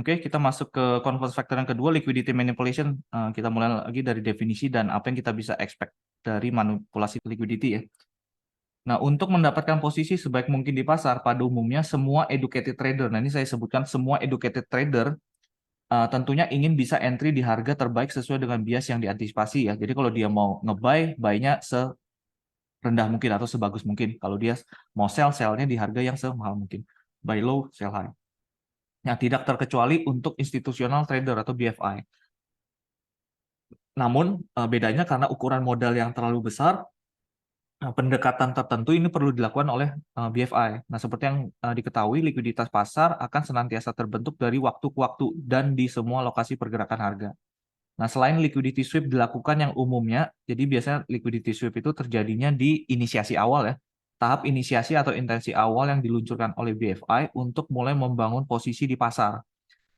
Oke, kita masuk ke conference factor yang kedua, liquidity manipulation. Kita mulai lagi dari definisi dan apa yang kita bisa expect dari manipulasi liquidity ya. Nah, untuk mendapatkan posisi sebaik mungkin di pasar, pada umumnya semua educated trader, nah ini saya sebutkan semua educated trader, tentunya ingin bisa entry di harga terbaik sesuai dengan bias yang diantisipasi ya. Jadi kalau dia mau nge-buy, buy-nya serendah mungkin atau sebagus mungkin. Kalau dia mau sell, sell-nya di harga yang semahal mungkin. Buy low, sell high. Nah, tidak terkecuali untuk institutional trader atau BFI. Namun, bedanya karena ukuran modal yang terlalu besar, pendekatan tertentu ini perlu dilakukan oleh BFI. Nah, seperti yang diketahui, likuiditas pasar akan senantiasa terbentuk dari waktu ke waktu dan di semua lokasi pergerakan harga. Nah, selain liquidity sweep dilakukan yang umumnya, jadi biasanya liquidity sweep itu terjadinya di inisiasi awal ya. Tahap inisiasi atau intensi awal yang diluncurkan oleh BFI untuk mulai membangun posisi di pasar.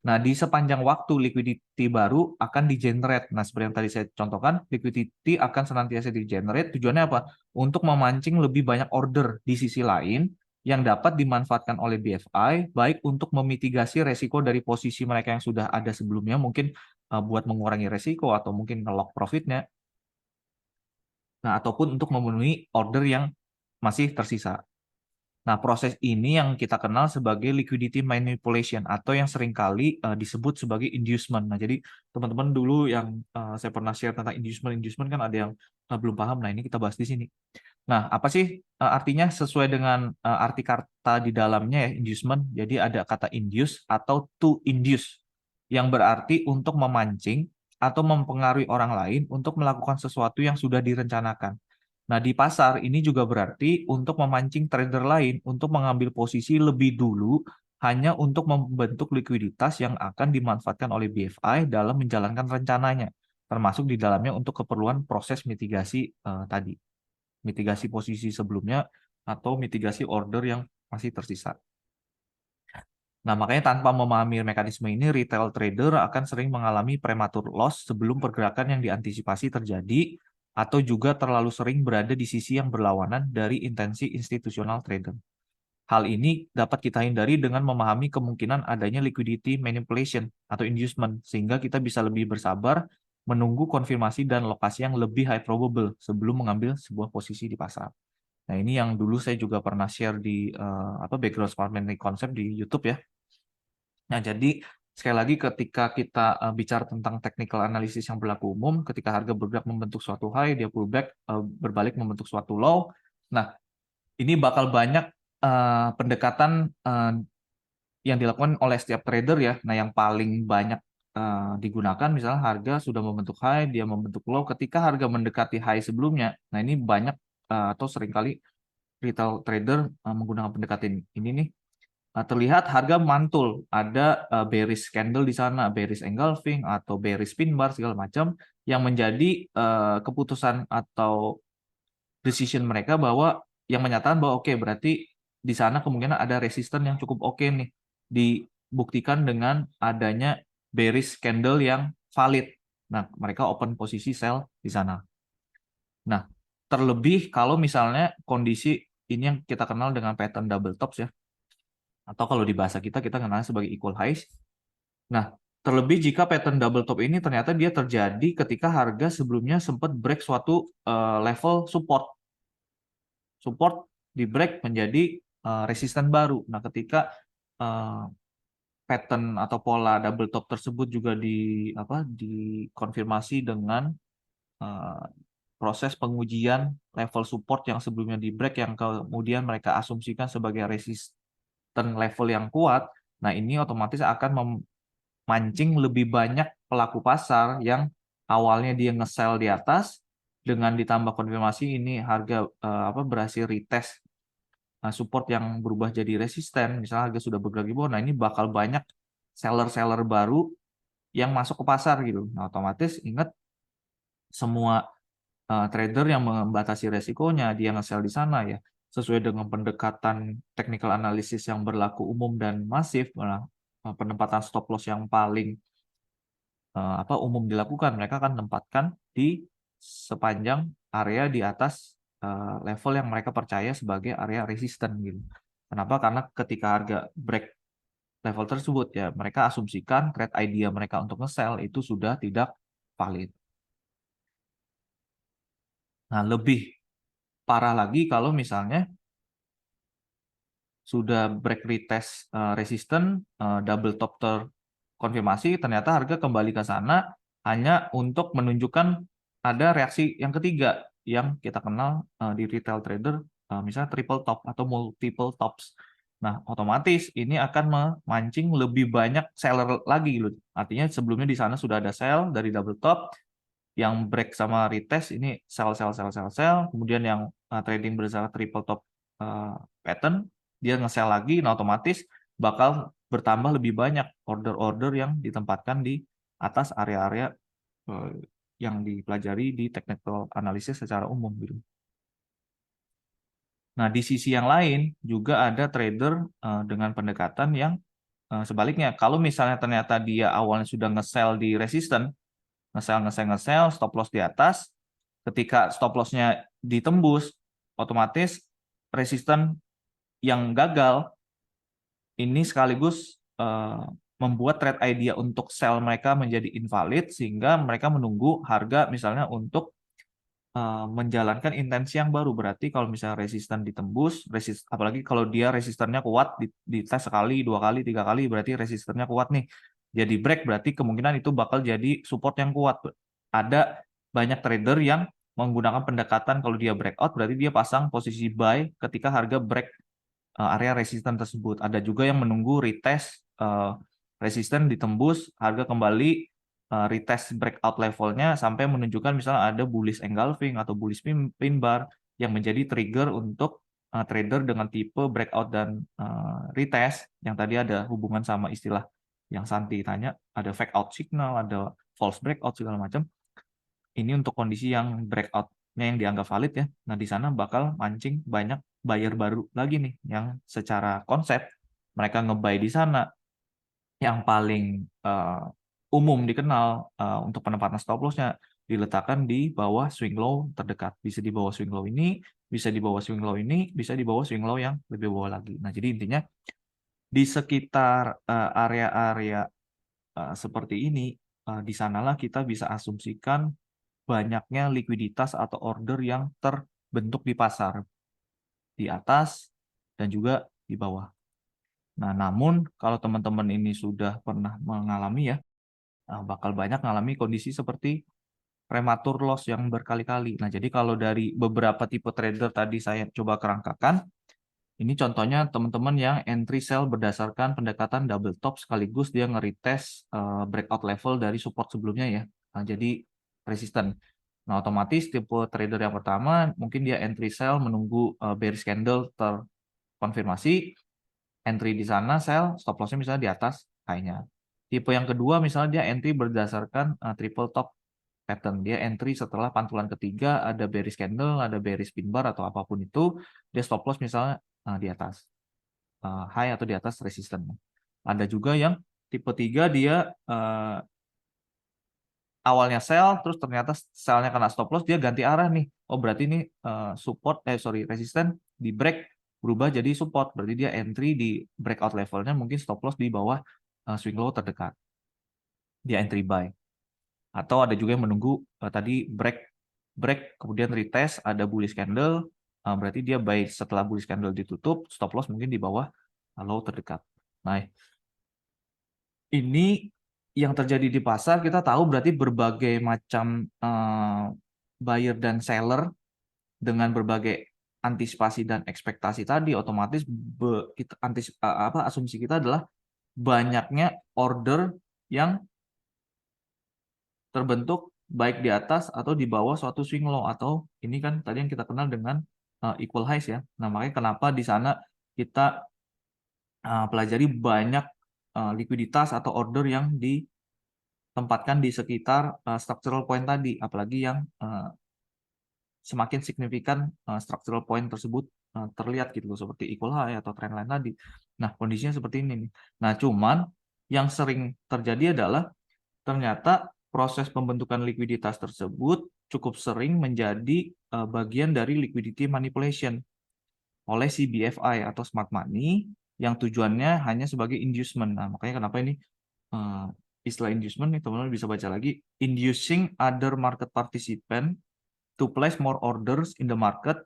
Nah, di sepanjang waktu liquidity baru akan di-generate. Nah, seperti yang tadi saya contohkan, liquidity akan senantiasa di-generate. Tujuannya apa? Untuk memancing lebih banyak order di sisi lain yang dapat dimanfaatkan oleh BFI, baik untuk memitigasi resiko dari posisi mereka yang sudah ada sebelumnya, mungkin buat mengurangi resiko atau mungkin nge-lock profitnya. Nah, ataupun untuk memenuhi order yang masih tersisa. Nah, proses ini yang kita kenal sebagai liquidity manipulation atau yang seringkali disebut sebagai inducement. Nah, jadi teman-teman dulu yang saya pernah share tentang inducement kan ada yang belum paham. Nah, ini kita bahas di sini. Nah, apa sih artinya sesuai dengan arti kata di dalamnya ya, inducement. Jadi ada kata induce atau to induce yang berarti untuk memancing atau mempengaruhi orang lain untuk melakukan sesuatu yang sudah direncanakan. Nah, di pasar ini juga berarti untuk memancing trader lain untuk mengambil posisi lebih dulu hanya untuk membentuk likuiditas yang akan dimanfaatkan oleh BFI dalam menjalankan rencananya, termasuk di dalamnya untuk keperluan proses mitigasi tadi, mitigasi posisi sebelumnya atau mitigasi order yang masih tersisa. Nah, makanya tanpa memahami mekanisme ini, retail trader akan sering mengalami prematur loss sebelum pergerakan yang diantisipasi terjadi, atau juga terlalu sering berada di sisi yang berlawanan dari intensi institusional trader. Hal ini dapat kita hindari dengan memahami kemungkinan adanya liquidity manipulation atau inducement, sehingga kita bisa lebih bersabar menunggu konfirmasi dan lokasi yang lebih high probable sebelum mengambil sebuah posisi di pasar. Nah, ini yang dulu saya juga pernah share di background smart money concept di YouTube ya. Nah, jadi sekali lagi ketika kita bicara tentang technical analysis yang berlaku umum, ketika harga bergerak membentuk suatu high, dia pullback, berbalik membentuk suatu low. Nah, ini bakal banyak pendekatan yang dilakukan oleh setiap trader ya. Nah, yang paling banyak digunakan misalnya harga sudah membentuk high, dia membentuk low. Ketika harga mendekati high sebelumnya, nah ini banyak atau seringkali retail trader menggunakan pendekatan ini nih. Terlihat harga mantul, ada bearish candle di sana, bearish engulfing atau bearish pin bar segala macam yang menjadi keputusan atau decision mereka bahwa yang menyatakan bahwa oke, berarti di sana kemungkinan ada resisten yang cukup oke nih, dibuktikan dengan adanya bearish candle yang valid. Nah, mereka open posisi sell di sana. Nah, terlebih kalau misalnya kondisi ini yang kita kenal dengan pattern double tops ya, atau kalau di bahasa kita kenal sebagai equal highs. Nah, terlebih jika pattern double top ini ternyata dia terjadi ketika harga sebelumnya sempat break suatu level support. Support di break menjadi resisten baru. Nah, ketika pattern atau pola double top tersebut juga dikonfirmasi dengan proses pengujian level support yang sebelumnya di break yang kemudian mereka asumsikan sebagai resisten level yang kuat. Nah, ini otomatis akan memancing lebih banyak pelaku pasar yang awalnya dia nge-sell di atas, dengan ditambah konfirmasi ini harga berhasil retest support yang berubah jadi resisten, misalnya harga sudah bergerak di bawah. Nah, ini bakal banyak seller-seller baru yang masuk ke pasar gitu. Nah, otomatis ingat semua trader yang membatasi resikonya, dia nge-sell di sana ya, sesuai dengan pendekatan technical analysis yang berlaku umum dan masif, penempatan stop loss yang paling umum dilakukan, mereka akan menempatkan di sepanjang area di atas level yang mereka percaya sebagai area resisten gitu. Kenapa? Karena ketika harga break level tersebut ya. Mereka asumsikan trade idea mereka untuk nge-sell itu sudah tidak valid. Nah, lebih parah lagi kalau misalnya sudah break retest resisten, double top terkonfirmasi, ternyata harga kembali ke sana hanya untuk menunjukkan ada reaksi yang ketiga yang kita kenal di retail trader, misalnya triple top atau multiple tops. Nah, otomatis ini akan memancing lebih banyak seller lagi gitu. Artinya sebelumnya di sana sudah ada sell dari double top, yang break sama retest ini sell sell sell sell sell, kemudian yang trading berdasarkan triple top pattern dia nge-sell lagi, nah otomatis bakal bertambah lebih banyak order-order yang ditempatkan di atas area-area yang dipelajari di technical analysis secara umum gitu. Nah, di sisi yang lain juga ada trader dengan pendekatan yang sebaliknya. Kalau misalnya ternyata dia awalnya sudah nge-sell di resisten, nge-sell, stop loss di atas, ketika stop loss-nya ditembus, otomatis resisten yang gagal ini sekaligus membuat trade idea untuk sell mereka menjadi invalid, sehingga mereka menunggu harga misalnya untuk menjalankan intensi yang baru. Berarti kalau misalnya resisten ditembus, apalagi kalau dia resistennya kuat, di tes sekali, 2 kali, 3 kali, berarti resistennya kuat nih. Jadi break, berarti kemungkinan itu bakal jadi support yang kuat. Ada banyak trader yang menggunakan pendekatan kalau dia breakout, berarti dia pasang posisi buy ketika harga break area resisten tersebut. Ada juga yang menunggu retest resisten ditembus, harga kembali retest breakout levelnya sampai menunjukkan misalnya ada bullish engulfing atau bullish pin bar yang menjadi trigger untuk trader dengan tipe breakout dan retest yang tadi ada hubungan sama istilah yang Santi tanya, ada fake out signal, ada false breakout segala macam. Ini untuk kondisi yang breakout-nya yang dianggap valid ya. Nah, di sana bakal mancing banyak buyer baru lagi nih yang secara konsep mereka nge-buy di sana. Yang paling umum dikenal untuk penempatan stop loss-nya diletakkan di bawah swing low terdekat. Bisa di bawah swing low ini, bisa di bawah swing low ini, bisa di bawah swing low yang lebih bawah lagi. Nah, jadi intinya di sekitar area-area seperti ini, di sanalah kita bisa asumsikan banyaknya likuiditas atau order yang terbentuk di pasar, di atas dan juga di bawah. Nah, namun kalau teman-teman ini sudah pernah mengalami ya, bakal banyak mengalami kondisi seperti prematur loss yang berkali-kali. Nah, jadi kalau dari beberapa tipe trader tadi saya coba kerangkakan, ini contohnya teman-teman yang entry sell berdasarkan pendekatan double top sekaligus dia nge-retest breakout level dari support sebelumnya ya. Nah, jadi resisten. Nah, otomatis tipe trader yang pertama mungkin dia entry sell menunggu bearish candle terkonfirmasi, entry di sana sell, stop loss-nya misalnya di atas high-nya. Tipe yang kedua misalnya dia entry berdasarkan triple top pattern. Dia entry setelah pantulan ketiga ada bearish candle, ada bearish pin bar atau apapun itu, dia stop loss misalnya di atas high atau di atas resisten. Ada juga yang tipe 3 dia awalnya sell, terus ternyata sellnya kena stop loss, dia ganti arah nih. Oh, berarti ini resisten di break berubah jadi support. Berarti dia entry di breakout levelnya mungkin stop loss di bawah swing low terdekat. Dia entry buy. Atau ada juga yang menunggu tadi break kemudian retest ada bullish candle, berarti dia buy setelah bullish candle ditutup, stop loss mungkin di bawah low terdekat. Nah, ini yang terjadi di pasar, kita tahu berarti berbagai macam buyer dan seller dengan berbagai antisipasi dan ekspektasi tadi, otomatis asumsi kita adalah banyaknya order yang terbentuk baik di atas atau di bawah suatu swing low, atau ini kan tadi yang kita kenal dengan equal highs ya. Nah, makanya kenapa di sana kita pelajari banyak likuiditas atau order yang ditempatkan di sekitar structural point tadi, apalagi yang semakin signifikan structural point tersebut terlihat gitu loh, seperti equal high atau trendline tadi. Nah, kondisinya seperti ini nih. Nah, cuman yang sering terjadi adalah ternyata proses pembentukan likuiditas tersebut cukup sering menjadi bagian dari liquidity manipulation oleh si BFI atau smart money yang tujuannya hanya sebagai inducement. Nah, makanya kenapa ini istilah inducement nih teman-teman bisa baca lagi, inducing other market participant to place more orders in the market,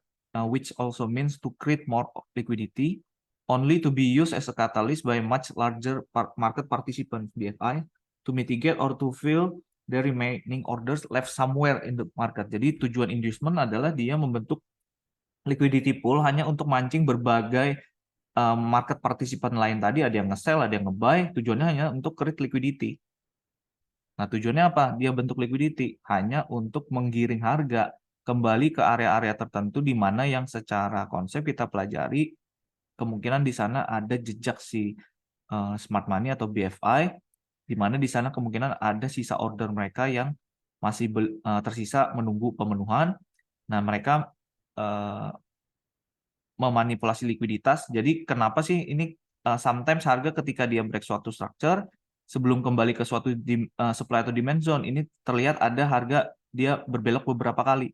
which also means to create more liquidity, only to be used as a catalyst by much larger market participants (BFI) to mitigate or to fill the remaining orders left somewhere in the market. Jadi tujuan inducement adalah dia membentuk liquidity pool hanya untuk mancing berbagai market participant lain tadi, ada yang nge-sell, ada yang nge-buy, tujuannya hanya untuk create liquidity. Nah, tujuannya apa? Dia bentuk liquidity hanya untuk menggiring harga kembali ke area-area tertentu di mana yang secara konsep kita pelajari kemungkinan di sana ada jejak si smart money atau BFI, di mana di sana kemungkinan ada sisa order mereka yang masih tersisa menunggu pemenuhan. Nah, mereka memanipulasi likuiditas. Jadi kenapa sih ini sometimes harga ketika dia break suatu structure sebelum kembali ke suatu supply atau demand zone ini terlihat ada harga dia berbelok beberapa kali.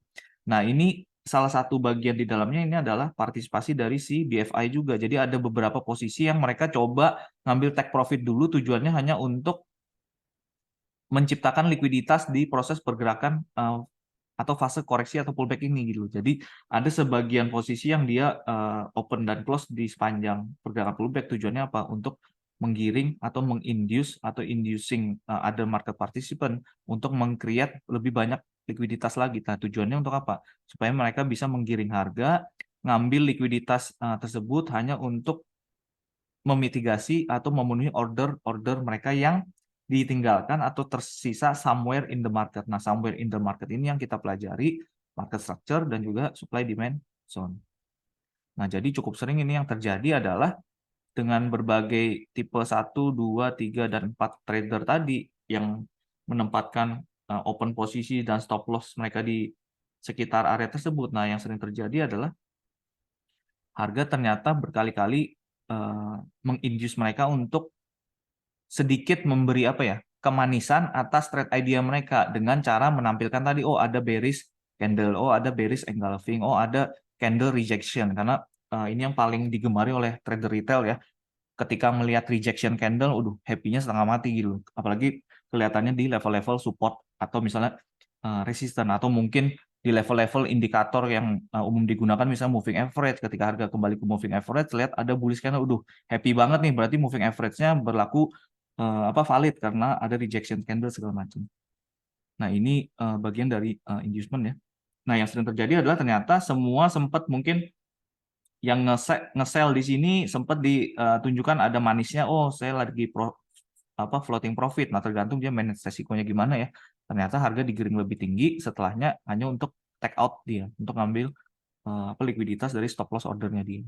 Nah, ini salah satu bagian di dalamnya ini adalah partisipasi dari si BFI juga. Jadi ada beberapa posisi yang mereka coba ngambil take profit dulu, tujuannya hanya untuk menciptakan likuiditas di proses pergerakan atau fase koreksi atau pullback ini gitu. Jadi ada sebagian posisi yang dia open dan close di sepanjang pergerakan pullback, tujuannya apa? Untuk menggiring atau menginduce atau inducing other market participant untuk meng-create lebih banyak likuiditas lagi. Nah, tujuannya untuk apa? Supaya mereka bisa menggiring harga, ngambil likuiditas tersebut hanya untuk memitigasi atau memenuhi order mereka yang ditinggalkan atau tersisa somewhere in the market. Nah, somewhere in the market ini yang kita pelajari, market structure dan juga supply demand zone. Nah, jadi cukup sering ini yang terjadi adalah dengan berbagai tipe 1, 2, 3, dan 4 trader tadi yang menempatkan open posisi dan stop loss mereka di sekitar area tersebut. Nah, yang sering terjadi adalah harga ternyata berkali-kali menginduce mereka untuk sedikit memberi apa ya, kemanisan atas trade idea mereka dengan cara menampilkan tadi, oh ada bearish candle, oh ada bearish engulfing, oh ada candle rejection. Karena ini yang paling digemari oleh trader retail ya. Ketika melihat rejection candle, happy-nya setengah mati gitu. Apalagi kelihatannya di level-level support atau misalnya resistance, atau mungkin di level-level indikator yang umum digunakan, misalnya moving average. Ketika harga kembali ke moving average, lihat ada bullish candle, happy banget nih, berarti moving average-nya berlaku valid karena ada rejection candle segala macam. Nah, ini bagian dari inducement ya. Nah, yang sering terjadi adalah ternyata semua sempat mungkin yang nge-sell di sini sempat ditunjukkan ada manisnya, oh saya lagi floating profit. Nah, tergantung dia manage resikonya gimana ya. Ternyata harga digiring lebih tinggi, setelahnya hanya untuk take out dia, untuk ngambil likuiditas dari stop loss ordernya dia.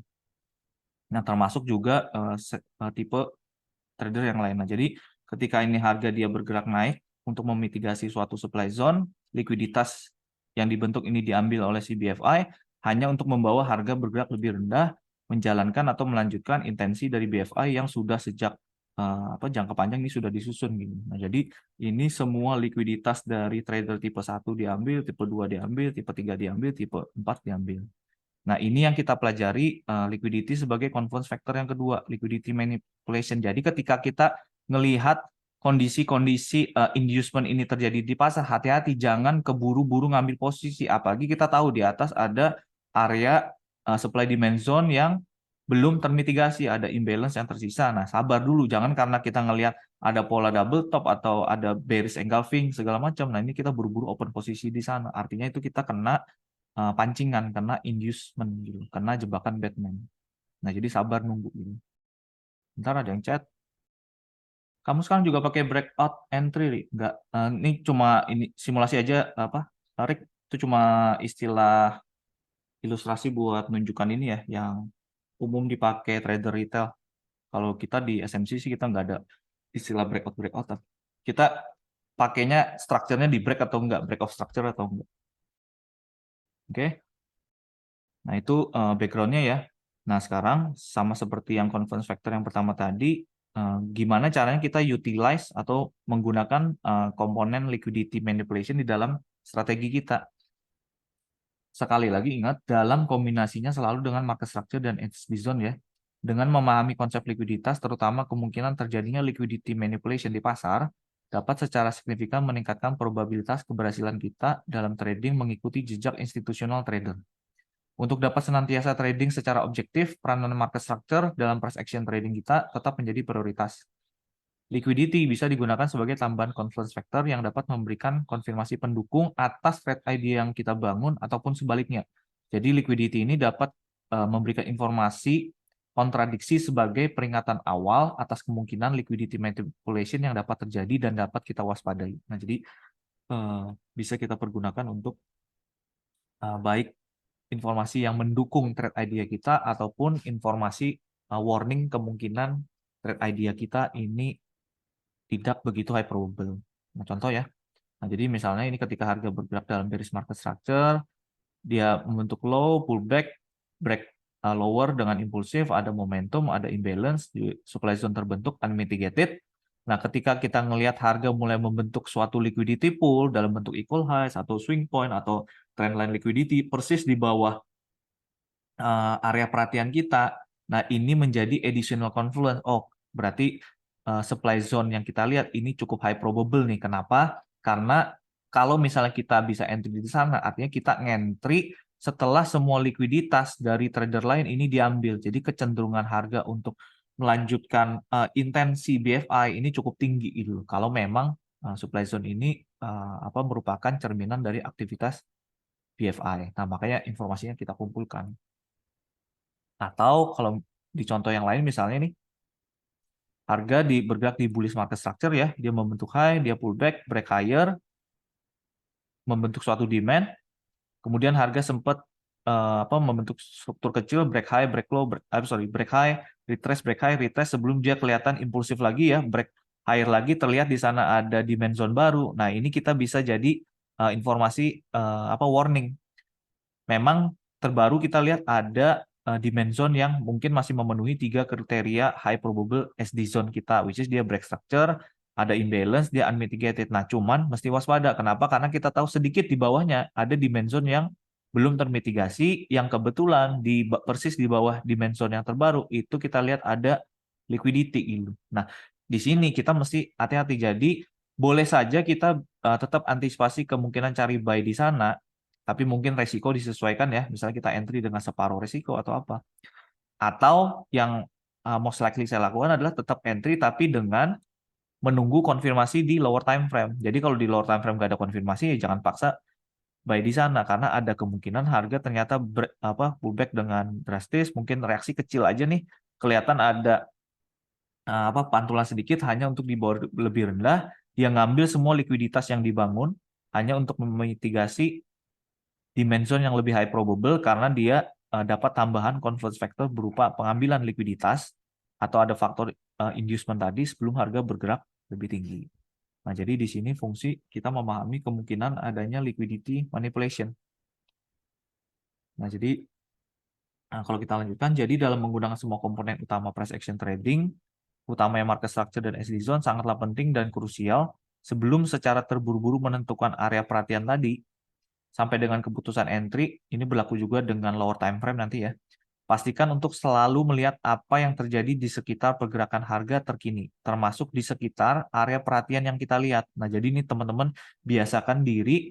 Nah, termasuk juga tipe trader yang lain. Nah, jadi ketika ini harga dia bergerak naik untuk memitigasi suatu supply zone, likuiditas yang dibentuk ini diambil oleh si BFI hanya untuk membawa harga bergerak lebih rendah, menjalankan atau melanjutkan intensi dari BFI yang sudah sejak jangka panjang ini sudah disusun gitu. Nah, jadi ini semua likuiditas dari trader tipe 1 diambil, tipe 2 diambil, tipe 3 diambil, tipe 4 diambil. Nah, ini yang kita pelajari liquidity sebagai confluence factor yang kedua, liquidity manipulation. Jadi ketika kita melihat kondisi-kondisi inducement ini terjadi di pasar, hati-hati jangan keburu-buru ngambil posisi. Apalagi kita tahu di atas ada area supply demand zone yang belum termitigasi, ada imbalance yang tersisa. Nah, sabar dulu, jangan karena kita ngelihat ada pola double top atau ada bearish engulfing segala macam. Nah, ini kita buru-buru open posisi di sana. Artinya itu kita kena pancingan, karena inducement gitu, karena jebakan Batman. Nah, jadi sabar nunggu gitu. Ntar ada yang chat, kamu sekarang juga pakai breakout entry, enggak? Ini cuma simulasi aja Tarik, itu cuma istilah ilustrasi buat menunjukkan ini ya, yang umum dipakai trader retail. Kalau kita di SMC sih kita nggak ada istilah breakout. Kita pakainya structure-nya di break atau enggak, break of structure atau enggak. Oke. Nah, itu background-nya ya. Nah, sekarang sama seperti yang confluence factor yang pertama tadi, gimana caranya kita utilize atau menggunakan komponen liquidity manipulation di dalam strategi kita. Sekali lagi ingat, dalam kombinasinya selalu dengan market structure dan HSB zone ya. Dengan memahami konsep likuiditas, terutama kemungkinan terjadinya liquidity manipulation di pasar, dapat secara signifikan meningkatkan probabilitas keberhasilan kita dalam trading mengikuti jejak institusional trader. Untuk dapat senantiasa trading secara objektif, peranan market structure dalam price action trading kita tetap menjadi prioritas. Liquidity bisa digunakan sebagai tambahan confluence factor yang dapat memberikan konfirmasi pendukung atas trade idea yang kita bangun ataupun sebaliknya. Jadi liquidity ini dapat memberikan informasi kontradiksi sebagai peringatan awal atas kemungkinan liquidity manipulation yang dapat terjadi dan dapat kita waspadai. Nah, jadi bisa kita pergunakan untuk baik informasi yang mendukung trade idea kita ataupun informasi warning kemungkinan trade idea kita ini tidak begitu high probable. Nah, contoh ya. Nah, jadi misalnya ini ketika harga bergerak dalam bearish market structure, dia membentuk low, pullback, break lower dengan impulsif, ada momentum, ada imbalance, di supply zone terbentuk unmitigated. Nah, ketika kita ngelihat harga mulai membentuk suatu liquidity pool dalam bentuk equal highs atau swing point atau trendline liquidity persis di bawah area perhatian kita, nah ini menjadi additional confluence. Oh, berarti supply zone yang kita lihat ini cukup high probable nih. Kenapa? Karena kalau misalnya kita bisa entry di sana, artinya kita ngentry setelah semua likuiditas dari trader lain ini diambil. Jadi kecenderungan harga untuk melanjutkan intensi BFI ini cukup tinggi gitu. Kalau memang supply zone ini merupakan cerminan dari aktivitas BFI. Nah, makanya informasinya kita kumpulkan. Atau kalau di contoh yang lain misalnya nih, harga bergerak di bullish market structure ya, dia membentuk high, dia pullback, break higher, membentuk suatu demand, kemudian harga sempat membentuk struktur kecil, break high, break low, break high, retrace sebelum dia kelihatan impulsif lagi ya, break higher lagi, terlihat di sana ada demand zone baru. Nah, ini kita bisa jadi informasi warning. Memang terbaru kita lihat ada demand zone yang mungkin masih memenuhi 3 kriteria high probable SD zone kita, which is dia break structure, ada imbalance, dia unmitigated. Nah, cuman mesti waspada. Kenapa? Karena kita tahu sedikit di bawahnya ada demand zone yang belum termitigasi, yang kebetulan persis di bawah demand zone yang terbaru, itu kita lihat ada liquidity itu. Nah, di sini kita mesti hati-hati. Jadi, boleh saja kita tetap antisipasi kemungkinan cari buy di sana, tapi mungkin resiko disesuaikan ya, misalnya kita entry dengan separuh resiko atau apa. Atau yang most likely saya lakukan adalah tetap entry tapi dengan menunggu konfirmasi di lower time frame. Jadi kalau di lower time frame nggak ada konfirmasi, ya jangan paksa buy di sana karena ada kemungkinan harga ternyata pullback dengan drastis, mungkin reaksi kecil aja nih, kelihatan ada pantulan sedikit hanya untuk dibawa lebih rendah, dia ngambil semua likuiditas yang dibangun hanya untuk memitigasi dimension yang lebih high probable karena dia dapat tambahan confluence factor berupa pengambilan likuiditas atau ada faktor inducement tadi sebelum harga bergerak lebih tinggi. Nah, jadi di sini fungsi kita memahami kemungkinan adanya liquidity manipulation. Nah, jadi kalau kita lanjutkan, jadi dalam menggunakan semua komponen utama price action trading, utamanya market structure dan SD zone sangatlah penting dan krusial sebelum secara terburu-buru menentukan area perhatian tadi. Sampai dengan keputusan entry, ini berlaku juga dengan lower time frame nanti ya. Pastikan untuk selalu melihat apa yang terjadi di sekitar pergerakan harga terkini, termasuk di sekitar area perhatian yang kita lihat. Nah, jadi ini teman-teman biasakan diri,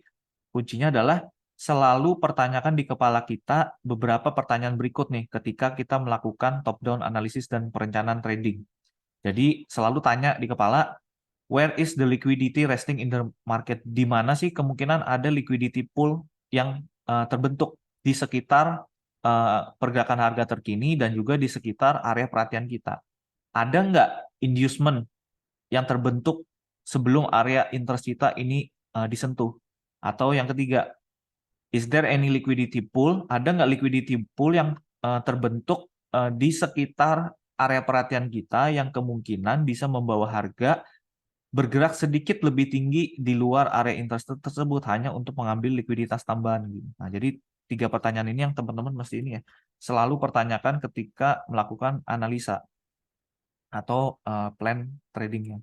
kuncinya adalah selalu pertanyakan di kepala kita beberapa pertanyaan berikut nih ketika kita melakukan top-down analisis dan perencanaan trading. Jadi selalu tanya di kepala, where is the liquidity resting in the market? Di mana sih kemungkinan ada liquidity pool yang terbentuk di sekitar pergerakan harga terkini dan juga di sekitar area perhatian kita. Ada nggak inducement yang terbentuk sebelum area interest kita ini disentuh? Atau yang ketiga, is there any liquidity pool? Ada nggak liquidity pool yang terbentuk di sekitar area perhatian kita yang kemungkinan bisa membawa harga bergerak sedikit lebih tinggi di luar area interest tersebut hanya untuk mengambil likuiditas tambahan. Nah, jadi 3 pertanyaan ini yang teman-teman mesti ini ya selalu pertanyakan ketika melakukan analisa atau plan tradingnya.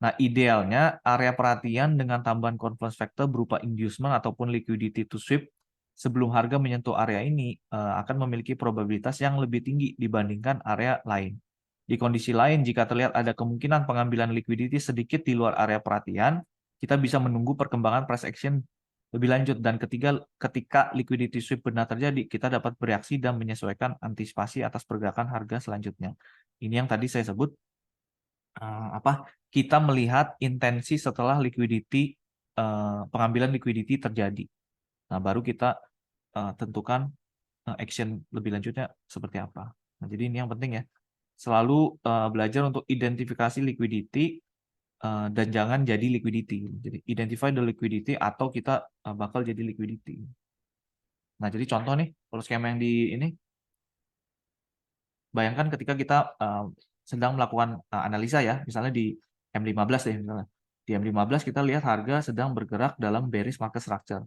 Nah, idealnya area perhatian dengan tambahan confluence factor berupa inducement ataupun liquidity to sweep sebelum harga menyentuh area ini akan memiliki probabilitas yang lebih tinggi dibandingkan area lain. Di kondisi lain, jika terlihat ada kemungkinan pengambilan liquidity sedikit di luar area perhatian, kita bisa menunggu perkembangan price action lebih lanjut. Dan ketika liquidity sweep benar terjadi, kita dapat bereaksi dan menyesuaikan antisipasi atas pergerakan harga selanjutnya. Ini yang tadi saya sebut kita melihat intensi setelah pengambilan liquidity terjadi. Nah, baru kita tentukan action lebih lanjutnya seperti apa. Nah, jadi ini yang penting ya. Selalu belajar untuk identifikasi liquidity dan jangan jadi liquidity. Jadi identify the liquidity atau kita bakal jadi liquidity. Nah, jadi contoh nih, kalau skema yang di ini, bayangkan ketika kita sedang melakukan analisa ya, misalnya di M15 deh misalnya. Di M15 kita lihat harga sedang bergerak dalam bearish market structure.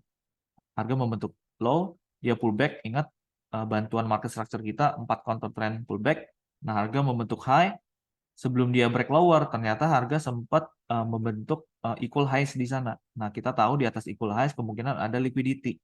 Harga membentuk low, dia pullback, ingat bantuan market structure kita 4 counter trend pullback. Nah, harga membentuk high, sebelum dia break lower, ternyata harga sempat membentuk equal highs di sana. Nah, kita tahu di atas equal highs kemungkinan ada liquidity.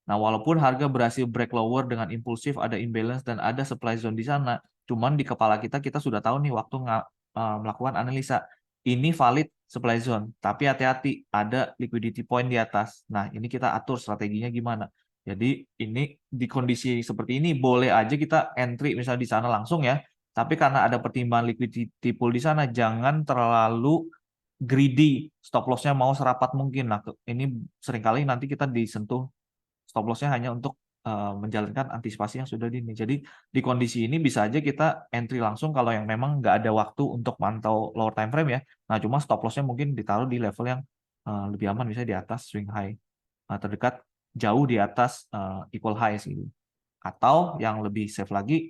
Nah, walaupun harga berhasil break lower dengan impulsif, ada imbalance dan ada supply zone di sana, cuman di kepala kita sudah tahu nih waktu melakukan analisa, ini valid supply zone, tapi hati-hati ada liquidity point di atas. Nah, ini kita atur strateginya gimana. Jadi ini di kondisi seperti ini boleh aja kita entry misalnya di sana langsung ya, tapi karena ada pertimbangan liquidity pool di sana, jangan terlalu greedy, stop loss-nya mau serapat mungkin. Nah, ini seringkali nanti kita disentuh stop loss-nya hanya untuk menjalankan antisipasi yang sudah dini. Jadi di kondisi ini bisa aja kita entry langsung kalau yang memang nggak ada waktu untuk mantau lower time frame ya. Nah, cuma stop loss-nya mungkin ditaruh di level yang lebih aman, misalnya di atas swing high, terdekat jauh di atas equal highs gitu. Atau yang lebih safe lagi,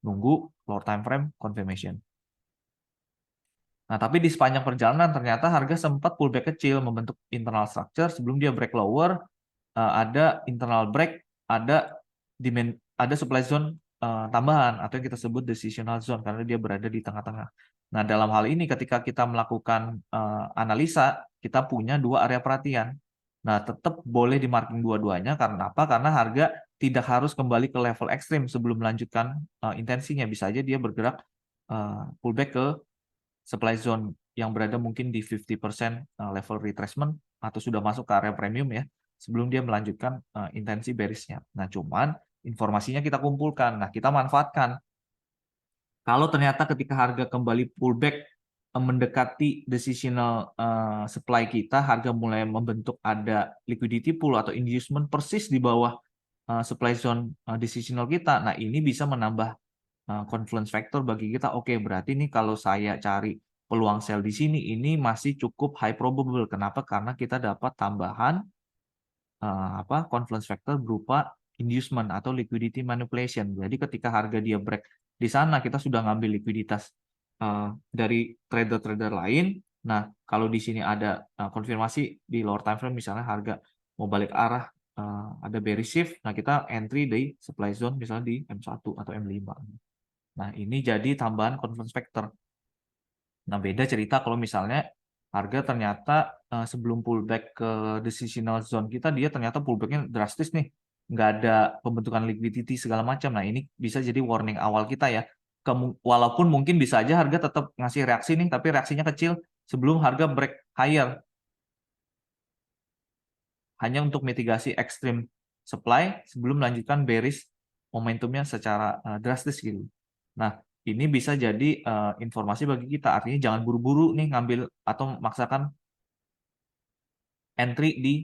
nunggu lower time frame confirmation. Nah, tapi di sepanjang perjalanan ternyata harga sempat pullback kecil membentuk internal structure sebelum dia break lower, ada internal break, ada supply zone tambahan atau yang kita sebut decisional zone karena dia berada di tengah-tengah. Nah, dalam hal ini ketika kita melakukan analisa, kita punya dua area perhatian. Nah, tetap boleh di marking dua-duanya karena apa? Karena harga tidak harus kembali ke level ekstrim sebelum melanjutkan intensinya. Bisa aja dia bergerak pullback ke supply zone yang berada mungkin di 50% level retracement atau sudah masuk ke area premium ya sebelum dia melanjutkan intensi bearish-nya. Nah, cuman informasinya kita kumpulkan. Nah, kita manfaatkan. Kalau ternyata ketika harga kembali pullback mendekati decisional supply kita, harga mulai membentuk ada liquidity pool atau inducement persis di bawah supply zone decisional kita. Nah, ini bisa menambah confluence factor bagi kita. Oke, berarti nih kalau saya cari peluang sell di sini, ini masih cukup high probable. Kenapa? Karena kita dapat tambahan confluence factor berupa inducement atau liquidity manipulation. Jadi ketika harga dia break di sana, kita sudah ngambil likuiditas dari trader-trader lain. Nah, kalau di sini ada konfirmasi di lower time frame, misalnya harga mau balik arah, ada bearish shift, nah kita entry di supply zone misalnya di M1 atau M5. Nah, ini jadi tambahan confluence factor. Nah, beda cerita kalau misalnya harga ternyata sebelum pullback ke decisional zone kita, dia ternyata pullbacknya drastis nih. Nggak ada pembentukan liquidity segala macam. Nah, ini bisa jadi warning awal kita ya. Walaupun mungkin bisa aja harga tetap ngasih reaksi nih, tapi reaksinya kecil sebelum harga break higher. Hanya untuk mitigasi ekstrim supply sebelum melanjutkan bearish momentumnya secara drastis gitu. Nah, ini bisa jadi informasi bagi kita. Artinya jangan buru-buru nih ngambil atau memaksakan entry di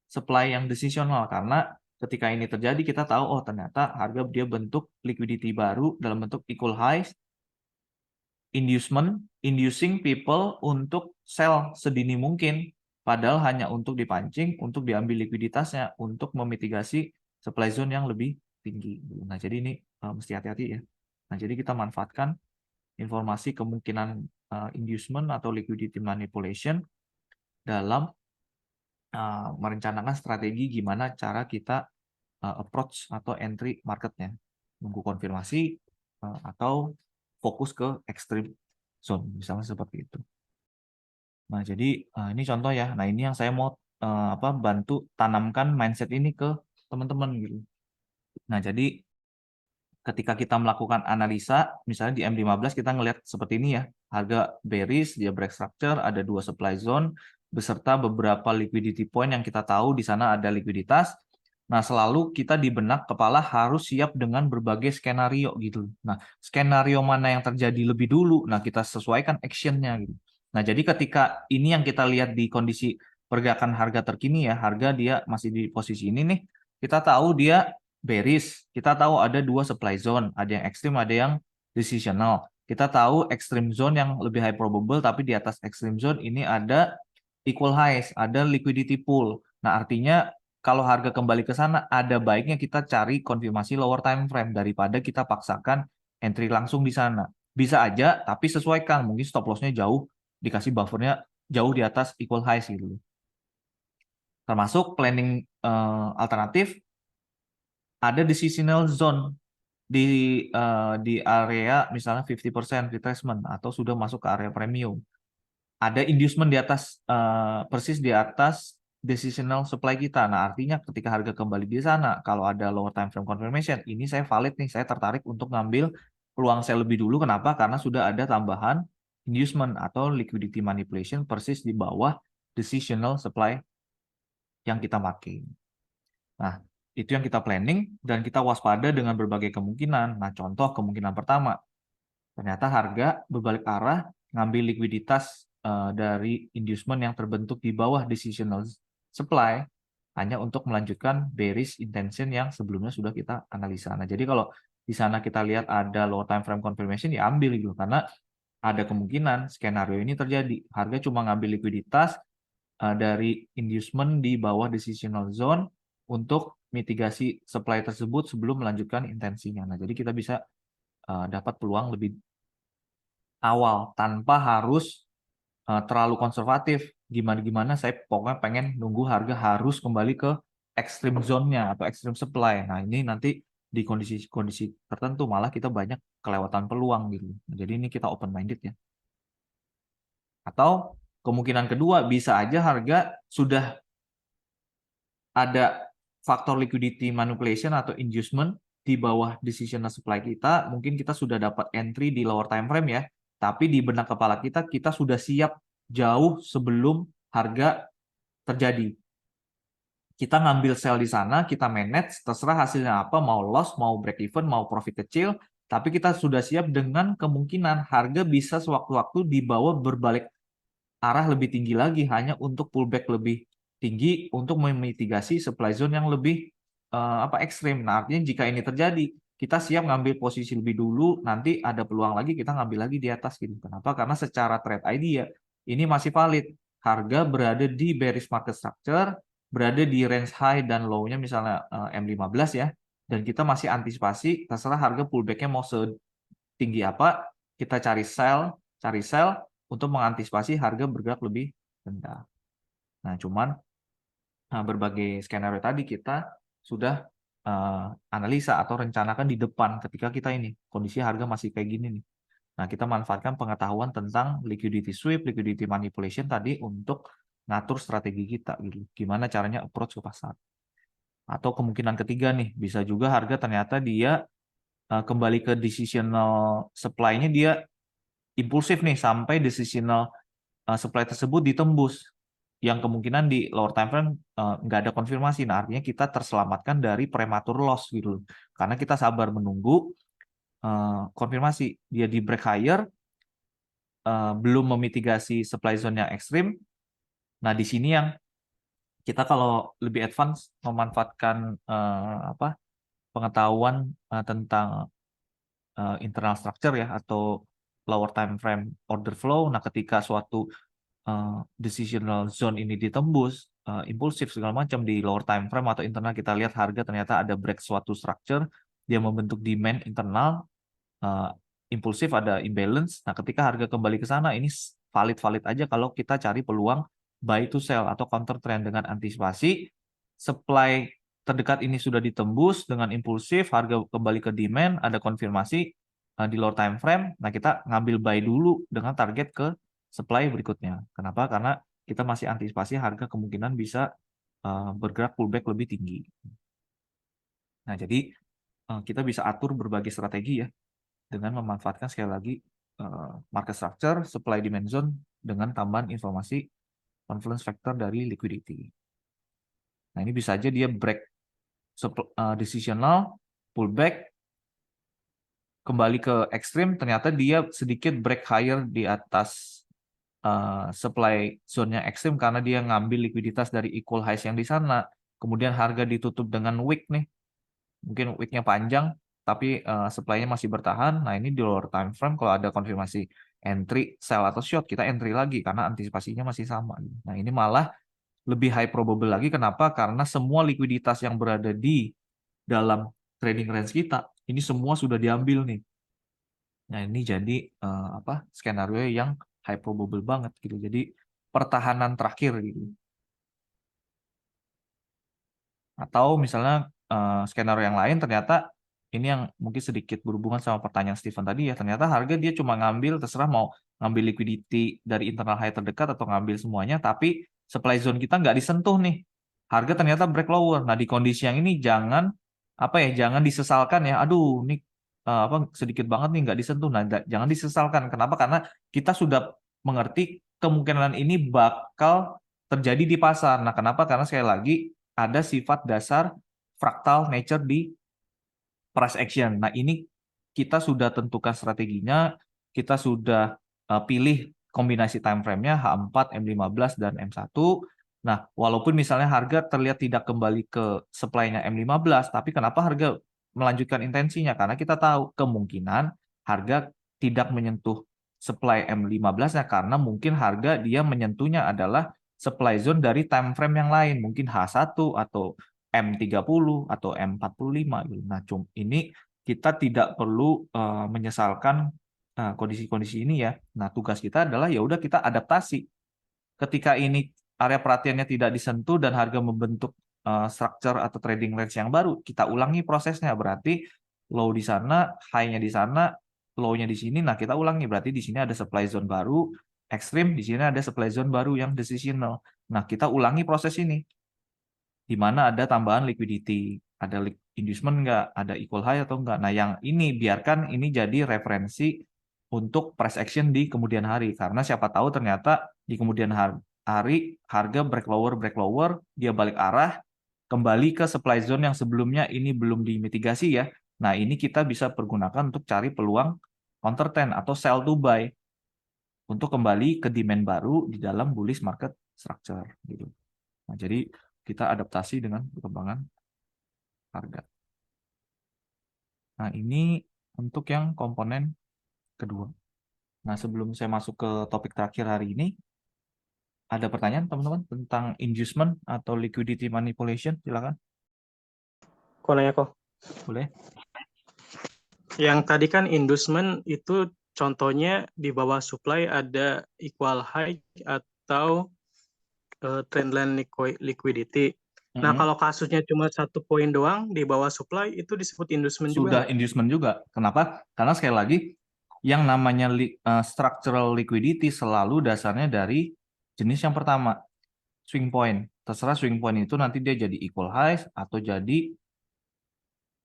supply yang decisional karena ketika ini terjadi kita tahu oh ternyata harga dia bentuk liquidity baru dalam bentuk equal highs, inducing people untuk sell sedini mungkin padahal hanya untuk dipancing untuk diambil likuiditasnya untuk memitigasi supply zone yang lebih tinggi. Nah, jadi ini mesti hati-hati ya. Nah, jadi kita manfaatkan informasi kemungkinan inducement atau liquidity manipulation dalam merencanakan strategi gimana cara kita approach atau entry marketnya, nunggu konfirmasi atau fokus ke extreme zone, misalnya seperti itu. Nah, jadi ini contoh ya. Nah, ini yang saya mau bantu tanamkan mindset ini ke teman-teman gitu. Nah, jadi ketika kita melakukan analisa, misalnya di M15 kita ngelihat seperti ini ya, harga bearish, dia break structure, ada 2 supply zone, beserta beberapa liquidity point yang kita tahu di sana ada likuiditas. Nah, selalu kita di benak kepala harus siap dengan berbagai skenario gitu. Nah, skenario mana yang terjadi lebih dulu, nah kita sesuaikan actionnya gitu. Nah, jadi ketika ini yang kita lihat di kondisi pergerakan harga terkini ya, harga dia masih di posisi ini nih, kita tahu dia bearish, kita tahu ada 2 supply zone, ada yang ekstrim, ada yang decisional. Kita tahu extreme zone yang lebih high probable, tapi di atas extreme zone ini ada equal highs, ada liquidity pool. Nah, artinya kalau harga kembali ke sana, ada baiknya kita cari konfirmasi lower time frame daripada kita paksakan entry langsung di sana. Bisa aja, tapi sesuaikan. Mungkin stop loss-nya jauh, dikasih buffernya jauh di atas equal highs gitu. Termasuk planning alternatif, ada decisional zone di area misalnya 50% retracement atau sudah masuk ke area premium. Ada inducement di atas persis di atas decisional supply kita. Nah, artinya ketika harga kembali di sana, kalau ada lower time frame confirmation, ini saya valid nih, saya tertarik untuk ngambil peluang saya lebih dulu. Kenapa? Karena sudah ada tambahan inducement atau liquidity manipulation persis di bawah decisional supply yang kita pakai. Nah, itu yang kita planning dan kita waspada dengan berbagai kemungkinan. Nah, contoh kemungkinan pertama, ternyata harga berbalik arah ngambil likuiditas dari inducement yang terbentuk di bawah decisional supply hanya untuk melanjutkan bearish intention yang sebelumnya sudah kita analisa. Nah, jadi kalau di sana kita lihat ada low time frame confirmation, ya ambil gitu karena ada kemungkinan skenario ini terjadi. Harga cuma ngambil likuiditas dari inducement di bawah decisional zone untuk mitigasi supply tersebut sebelum melanjutkan intensinya. Nah, jadi kita bisa dapat peluang lebih awal tanpa harus terlalu konservatif. Gimana-gimana saya pokoknya pengen nunggu harga harus kembali ke extreme zone-nya atau extreme supply. Nah, ini nanti di kondisi-kondisi tertentu malah kita banyak kelewatan peluang gitu. Jadi ini kita open minded ya. Atau kemungkinan kedua bisa aja harga sudah ada faktor liquidity manipulation atau inducement di bawah decisional supply kita, mungkin kita sudah dapat entry di lower time frame ya, tapi di benak kepala kita, kita sudah siap jauh sebelum harga terjadi. Kita ngambil sell di sana, kita manage, terserah hasilnya apa, mau loss, mau break even, mau profit kecil, tapi kita sudah siap dengan kemungkinan harga bisa sewaktu-waktu dibawa berbalik arah lebih tinggi lagi hanya untuk pullback lebih tinggi untuk memitigasi supply zone yang lebih ekstrim. Nah, artinya jika ini terjadi, kita siap ngambil posisi lebih dulu, nanti ada peluang lagi kita ngambil lagi di atas gitu. Kenapa? Karena secara trade idea ini masih valid. Harga berada di bearish market structure, berada di range high dan low-nya misalnya M15 ya. Dan kita masih antisipasi terserah harga pullback-nya mau setinggi apa, kita cari sell untuk mengantisipasi harga bergerak lebih rendah. Nah, cuman berbagai skenario tadi kita sudah analisa atau rencanakan di depan ketika kita ini kondisi harga masih kayak gini nih. Nah, kita manfaatkan pengetahuan tentang liquidity sweep, liquidity manipulation tadi untuk ngatur strategi kita gitu. Gimana caranya approach ke pasar. Atau kemungkinan ketiga nih, bisa juga harga ternyata dia kembali ke decisional supply-nya dia impulsif nih sampai decisional supply tersebut ditembus yang kemungkinan di lower time frame nggak ada konfirmasi. Nah, artinya kita terselamatkan dari prematur loss gitu. Karena kita sabar menunggu konfirmasi. Dia di break higher, belum memitigasi supply zone yang ekstrim. Nah, di sini yang kita kalau lebih advance memanfaatkan pengetahuan tentang internal structure ya atau lower time frame order flow. Nah, ketika suatu decisional zone ini ditembus, impulsif segala macam di lower time frame atau internal kita lihat harga ternyata ada break suatu structure, dia membentuk demand internal, impulsif ada imbalance. Nah, ketika harga kembali ke sana ini valid-valid aja kalau kita cari peluang buy to sell atau counter trend dengan antisipasi supply terdekat ini sudah ditembus dengan impulsif, harga kembali ke demand, ada konfirmasi di lower time frame. Nah, kita ngambil buy dulu dengan target ke supply berikutnya. Kenapa? Karena kita masih antisipasi harga kemungkinan bisa bergerak pullback lebih tinggi. Nah, jadi kita bisa atur berbagai strategi ya dengan memanfaatkan sekali lagi market structure, supply demand zone dengan tambahan informasi confluence factor dari liquidity. Nah, ini bisa aja dia break decisional, pullback, kembali ke ekstrim, ternyata dia sedikit break higher di atas supply zone-nya ekstrim karena dia ngambil likuiditas dari equal highs yang di sana. Kemudian harga ditutup dengan wick nih, mungkin wick-nya panjang, tapi supply-nya masih bertahan. Nah, ini di lower time frame kalau ada konfirmasi entry, sell atau short, kita entry lagi karena antisipasinya masih sama. Nah, ini malah lebih high probable lagi. Kenapa? Karena semua likuiditas yang berada di dalam trading range kita, ini semua sudah diambil nih. Nah, ini jadi skenario yang high probable banget gitu. Jadi pertahanan terakhir gitu. Atau misalnya skenario yang lain ternyata ini yang mungkin sedikit berhubungan sama pertanyaan Steven tadi ya. Ternyata harga dia cuma ngambil, terserah mau ngambil liquidity dari internal high terdekat atau ngambil semuanya, tapi supply zone kita nggak disentuh nih. Harga ternyata break lower. Nah, di kondisi yang ini jangan jangan disesalkan ya. Aduh, ini sedikit banget nih nggak disentuh. Nah, jangan disesalkan. Kenapa? Karena kita sudah mengerti kemungkinan ini bakal terjadi di pasar. Nah, kenapa? Karena sekali lagi ada sifat dasar fractal nature di price action. Nah, ini kita sudah tentukan strateginya, kita sudah pilih kombinasi time frame-nya H4, M15, dan M1. Nah, walaupun misalnya harga terlihat tidak kembali ke supply-nya M15, tapi kenapa harga melanjutkan intensinya? Karena kita tahu kemungkinan harga tidak menyentuh supply M15-nya karena mungkin harga dia menyentuhnya adalah supply zone dari time frame yang lain, mungkin H1 atau M30 atau M45 gitu. Nah, ini kita tidak perlu menyesalkan kondisi-kondisi ini ya. Nah, tugas kita adalah ya udah kita adaptasi. Ketika ini area perhatiannya tidak disentuh dan harga membentuk structure atau trading range yang baru, kita ulangi prosesnya. Berarti low di sana, high-nya di sana, low-nya di sini. Nah, kita ulangi. Berarti di sini ada supply zone baru, ekstrim, di sini ada supply zone baru yang decisional. Nah, kita ulangi proses ini di mana ada tambahan liquidity, ada inducement nggak, ada equal high atau enggak. Nah, yang ini biarkan ini jadi referensi untuk price action di kemudian hari. Karena siapa tahu ternyata di kemudian hari harga break lower, dia balik arah, kembali ke supply zone yang sebelumnya ini belum dimitigasi ya. Nah, ini kita bisa pergunakan untuk cari peluang counter trend atau sell to buy untuk kembali ke demand baru di dalam bullish market structure gitu. Nah, jadi kita adaptasi dengan perkembangan harga. Nah, ini untuk yang komponen kedua. Nah, sebelum saya masuk ke topik terakhir hari ini, ada pertanyaan teman-teman tentang inducement atau liquidity manipulation? Silakan. Kok nanya kok? Boleh. Yang tadi kan inducement itu contohnya di bawah supply ada equal high atau trendline liquidity. Nah, kalau kasusnya cuma 1 poin doang di bawah supply itu disebut inducement juga. Sudah inducement juga. Kenapa? Karena sekali lagi yang namanya structural liquidity selalu dasarnya dari jenis yang pertama, swing point. Terserah swing point itu nanti dia jadi equal highs atau jadi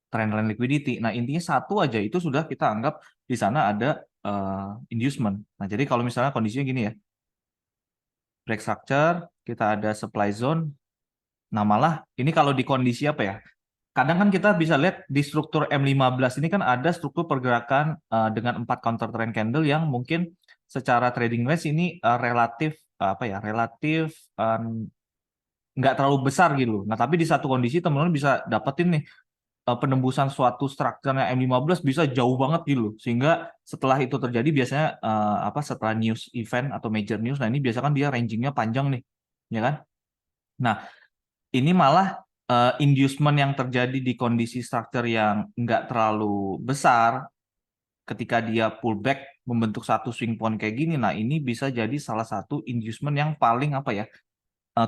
trendline liquidity. Nah, intinya satu aja itu sudah kita anggap di sana ada inducement. Nah, jadi kalau misalnya kondisinya gini ya, break structure, kita ada supply zone. Nah, malah ini kalau di kondisi apa ya? Kadang kan kita bisa lihat di struktur M15 ini kan ada struktur pergerakan dengan 4 counter trend candle yang mungkin secara trading range ini relatif relatif nggak terlalu besar gitu. Nah, tapi di satu kondisi teman-teman bisa dapetin nih penembusan suatu strukturnya M15 bisa jauh banget gitu. Sehingga setelah itu terjadi biasanya setelah news event atau major news, nah ini biasanya kan dia rangingnya panjang nih, ya kan? Nah, ini malah inducement yang terjadi di kondisi struktur yang nggak terlalu besar ketika dia pullback membentuk satu swing point kayak gini. Nah, ini bisa jadi salah satu inducement yang paling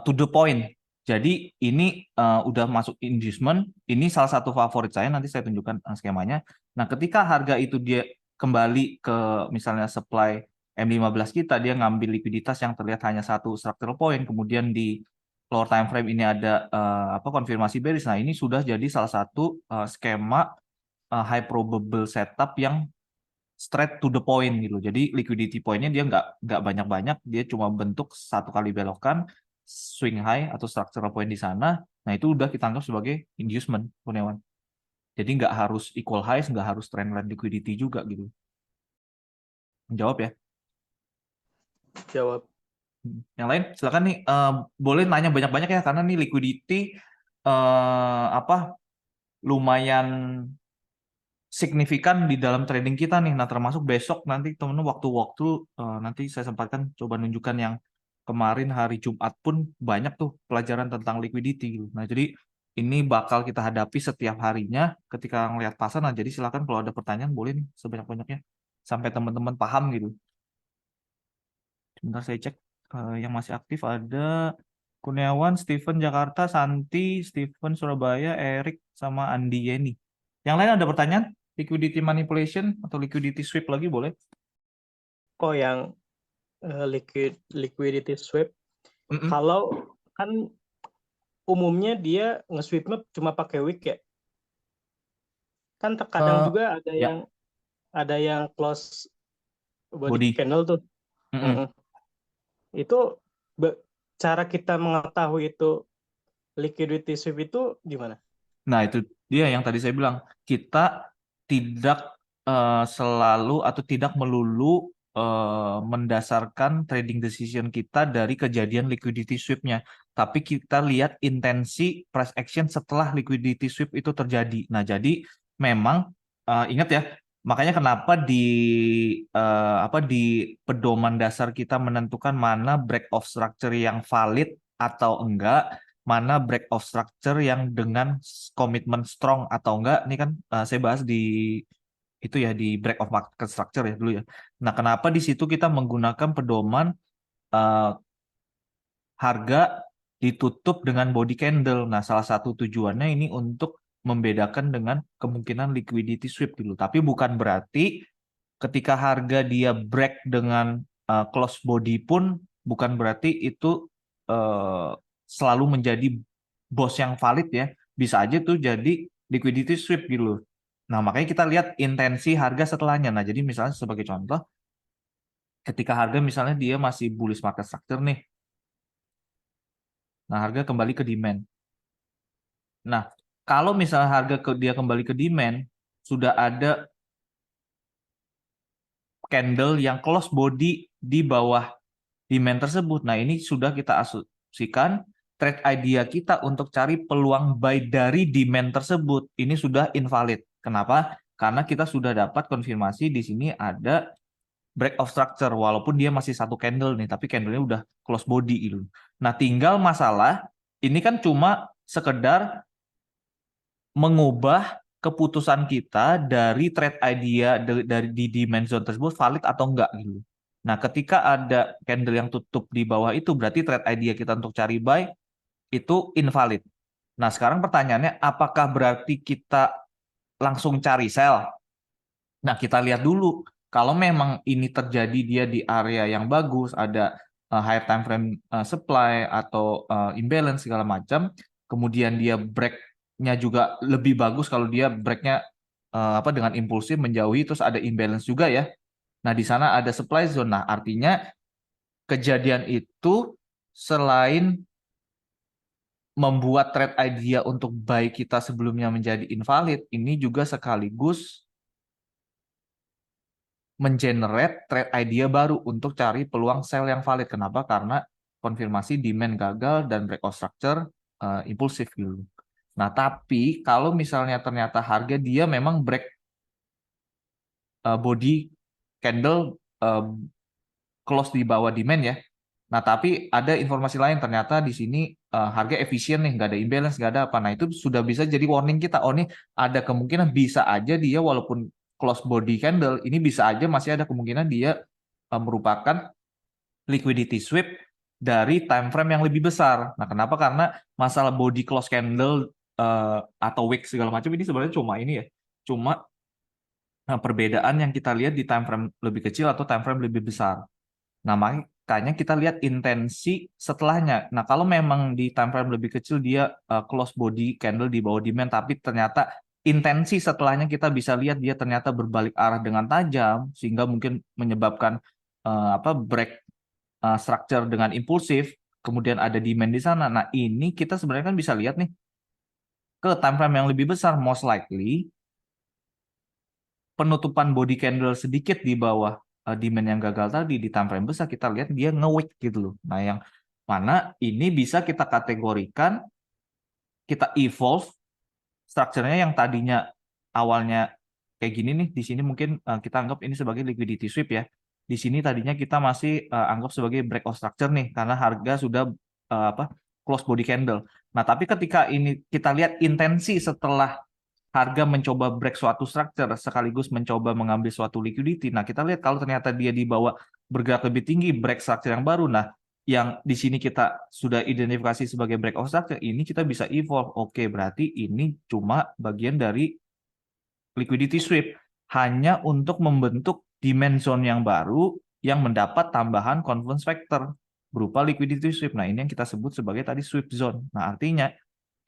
to the point. Jadi ini udah masuk inducement, ini salah satu favorit saya, nanti saya tunjukkan skemanya. Nah, ketika harga itu dia kembali ke misalnya supply M15 kita, dia ngambil likuiditas yang terlihat hanya satu structural point, kemudian di lower time frame ini ada konfirmasi bearish. Nah, ini sudah jadi salah satu skema high probable setup yang straight to the point gitu. Jadi liquidity point-nya dia nggak banyak-banyak, dia cuma bentuk satu kali belokan, swing high atau structural point di sana. Nah, itu udah kita anggap sebagai inducement, Kurniawan. Jadi nggak harus equal highs, nggak harus trendline liquidity juga gitu. Menjawab ya. Jawab. Yang lain silakan nih, boleh nanya banyak-banyak ya, karena nih liquidity lumayan signifikan di dalam trading kita nih. Nah, termasuk besok nanti teman-teman waktu-waktu nanti saya sempatkan coba nunjukkan yang kemarin hari Jumat pun banyak tuh pelajaran tentang liquidity gitu. Nah, jadi ini bakal kita hadapi setiap harinya ketika ngelihat pasar. Nah, jadi silakan kalau ada pertanyaan boleh nih sebanyak-banyaknya sampai teman-teman paham gitu. Sebentar saya cek yang masih aktif ada Kurniawan, Steven Jakarta, Santi, Steven Surabaya, Erik sama Andi Yeni. Yang lain ada pertanyaan? Liquidity manipulation atau liquidity sweep lagi boleh? Oh, yang liquidity sweep. Mm-mm. Kalau kan umumnya dia nge-sweepnya cuma pakai wick ya. Kan terkadang juga Ya, ada yang close body body. candle tuh. Mm-mm. Mm-mm. Itu cara kita mengetahui itu liquidity sweep itu gimana? Nah, itu dia yang tadi saya bilang. Kita tidak selalu atau tidak melulu mendasarkan trading decision kita dari kejadian liquidity sweep-nya. Tapi kita lihat intensi price action setelah liquidity sweep itu terjadi. Nah, jadi memang ingat ya, makanya kenapa di pedoman dasar kita menentukan mana break of structure yang valid atau enggak, mana break of structure yang dengan komitmen strong atau enggak. Ini kan saya bahas di itu ya, di break of market structure ya dulu ya. Nah, kenapa di situ kita menggunakan pedoman harga ditutup dengan body candle. Nah, salah satu tujuannya ini untuk membedakan dengan kemungkinan liquidity sweep dulu. Tapi bukan berarti ketika harga dia break dengan close body pun bukan berarti itu selalu menjadi bos yang valid ya. Bisa aja tuh jadi liquidity sweep gitu. Nah, makanya kita lihat intensi harga setelahnya. Nah, jadi misalnya sebagai contoh, ketika harga misalnya dia masih bullish market structure nih. Nah, harga kembali ke demand. Nah, kalau misalnya harga dia kembali ke demand, sudah ada candle yang close body di bawah demand tersebut. Nah, ini sudah kita asumsikan trade idea kita untuk cari peluang buy dari demand tersebut. Ini sudah invalid. Kenapa? Karena kita sudah dapat konfirmasi di sini ada break of structure, walaupun dia masih satu candle nih, tapi candlenya udah close body gitu. Nah, tinggal masalah, ini kan cuma sekedar mengubah keputusan kita dari trade idea dari di demand zone tersebut valid atau enggak gitu. Nah, ketika ada candle yang tutup di bawah itu berarti trade idea kita untuk cari buy itu invalid. Nah, sekarang pertanyaannya apakah berarti kita langsung cari sell? Nah, kita lihat dulu kalau memang ini terjadi dia di area yang bagus, ada high time frame supply atau imbalance segala macam, kemudian dia break-nya juga lebih bagus kalau dia break-nya dengan impulsif menjauhi terus ada imbalance juga ya. Nah, di sana ada supply zone. Nah, artinya kejadian itu selain membuat trade idea untuk buy kita sebelumnya menjadi invalid, ini juga sekaligus mengenerate trade idea baru untuk cari peluang sell yang valid. Kenapa? Karena konfirmasi demand gagal dan break of structure impulsif gitu. Nah, tapi kalau misalnya ternyata harga dia memang break body candle close di bawah demand ya. Nah, tapi ada informasi lain ternyata di sini harga efisien nih, nggak ada imbalance, nggak ada apa. Nah, itu sudah bisa jadi warning kita. Oh, nih ada kemungkinan bisa aja dia walaupun close body candle, ini bisa aja masih ada kemungkinan dia merupakan liquidity sweep dari time frame yang lebih besar. Nah, kenapa? Karena masalah body close candle atau wick segala macam ini sebenarnya cuma ini ya. Cuma perbedaan yang kita lihat di time frame lebih kecil atau time frame lebih besar. Nah, Makanya kita lihat intensi setelahnya. Nah, kalau memang di time frame lebih kecil dia close body candle di bawah demand, tapi ternyata intensi setelahnya kita bisa lihat dia ternyata berbalik arah dengan tajam, sehingga mungkin menyebabkan break structure dengan impulsif, kemudian ada demand di sana. Nah, ini kita sebenarnya kan bisa lihat nih ke time frame yang lebih besar, most likely penutupan body candle sedikit di bawah demand yang gagal tadi di time frame besar, kita lihat dia nge-wick gitu loh. Nah, yang mana ini bisa kita kategorikan, kita evolve strukturnya yang tadinya awalnya kayak gini nih, di sini mungkin kita anggap ini sebagai liquidity sweep ya. Di sini tadinya kita masih anggap sebagai breakout structure nih, karena harga sudah close body candle. Nah, tapi ketika ini kita lihat intensi setelah harga mencoba break suatu structure sekaligus mencoba mengambil suatu liquidity. Nah, kita lihat kalau ternyata dia dibawa bergerak lebih tinggi, break structure yang baru. Nah, yang di sini kita sudah identifikasi sebagai breakout structure, ini kita bisa evolve. Oke, berarti ini cuma bagian dari liquidity sweep. Hanya untuk membentuk demand zone yang baru yang mendapat tambahan confluence factor berupa liquidity sweep. Nah, ini yang kita sebut sebagai tadi sweep zone. Nah, artinya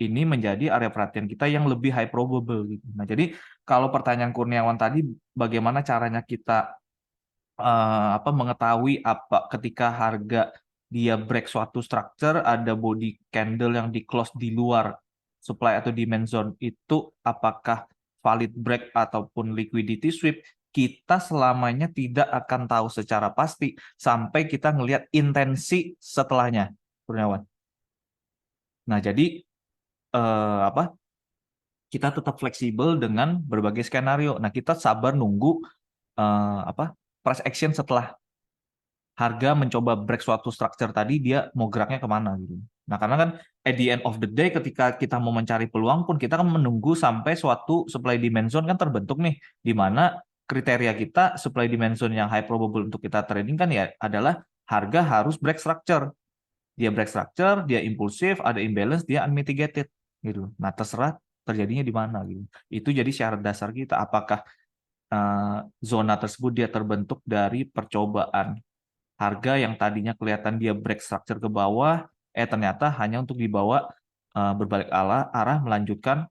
ini menjadi area perhatian kita yang lebih high probable gitu. Nah, jadi kalau pertanyaan Kurniawan tadi bagaimana caranya kita mengetahui apa ketika harga dia break suatu structure, ada body candle yang di close di luar supply atau demand zone, itu apakah valid break ataupun liquidity sweep, kita selamanya tidak akan tahu secara pasti sampai kita ngelihat intensi setelahnya, Kurniawan. Nah, jadi kita tetap fleksibel dengan berbagai skenario. Nah, kita sabar nunggu price action setelah harga mencoba break suatu structure tadi, dia mau geraknya kemana gitu. Nah, karena kan at the end of the day ketika kita mau mencari peluang pun kita kan menunggu sampai suatu supply demand zone kan terbentuk nih, di mana kriteria kita supply demand zone yang high probable untuk kita trading kan ya adalah harga harus break structure. Dia break structure, dia impulsif, ada imbalance, dia unmitigated gitu. Nah, terserah terjadinya di mana gitu. Itu jadi syarat dasar kita apakah zona tersebut dia terbentuk dari percobaan harga yang tadinya kelihatan dia break structure ke bawah, ternyata hanya untuk dibawa berbalik arah melanjutkan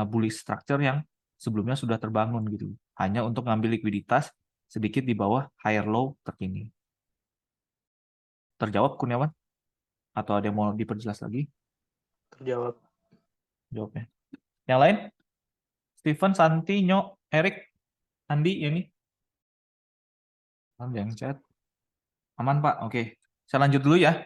bullish structure yang sebelumnya sudah terbangun gitu. Hanya untuk ngambil likuiditas sedikit di bawah higher low terkini. Terjawab Kurniawan? Atau ada yang mau diperjelas lagi? Terjawab. Jawabnya. Yang lain? Steven, Santi, Nyo, Erik, Andi, ini? Yang chat. Aman, Pak. Oke. Saya lanjut dulu ya.